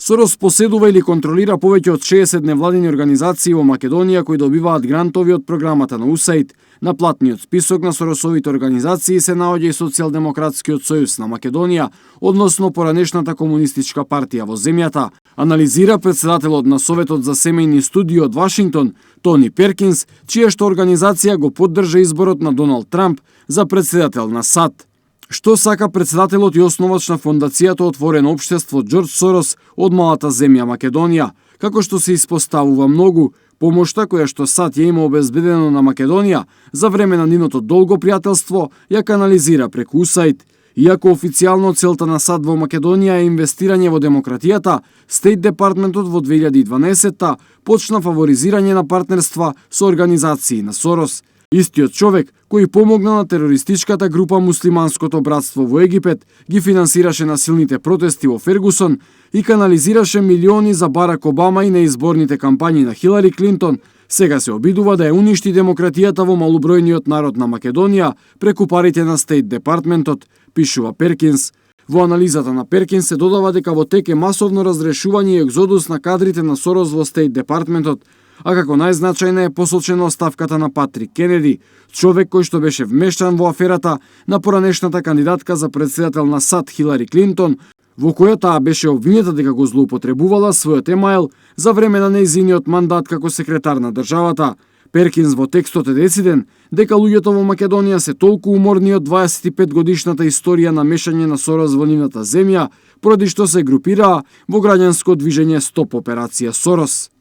Сорос поседува или контролира повеќе од 60 невладини организации во Македонија кои добиваат грантови од програмата на USAID. На платниот список на Соросовите организации се наоѓа и Социјалдемократскиот сојуз на Македонија, односно поранешната комунистичка партија во земјата, анализира председателот на Советот за семејни студии од Вашингтон, Тони Перкинс, чија што организација го поддржа изборот на Доналд Трамп за председател на САД. Што сака председателот и основач на фондацијата Отворено општество Џорџ Сорос од малата земја Македонија? Како што се испоставува многу, помошта која што САД ја има обезбедено на Македонија за време на нивното долго пријателство ја канализира преку USAID. Иако официјално целта на САД во Македонија е инвестирање во демократијата, Стејт Департментот во 2012 почна фаворизирање на партнерства со организации на Сорос. Истиот човек кој помогна на терористичката група Муслиманското братство во Египет, ги финансираше насилните протести во Фергусон и канализираше милиони за Барак Обама и на изборните кампањи на Хилари Клинтон, сега се обидува да ја уништи демократијата во малобројниот народ на Македонија преку парите на Стејт Департментот, пишува Перкинс. Во анализата на Перкинс се додава дека во тек е масовно разрешување и екзодус на кадрите на Сорос во Стејт Департментот, а како најзначајна е посочена оставката на Патрик Кенеди, човек кој што беше вмештан во аферата на поранешната кандидатка за председател на САД Хилари Клинтон, во која таа беше обвинета дека го злоупотребувала својот емаил за време на нејзиниот мандат како секретар на државата. Перкинс во текстот е дециден дека луѓето во Македонија се толку уморни од 25-годишната историја на мешање на Сорос во нивната земја, поради што се групираа во граѓанско движење Стоп операција Сорос.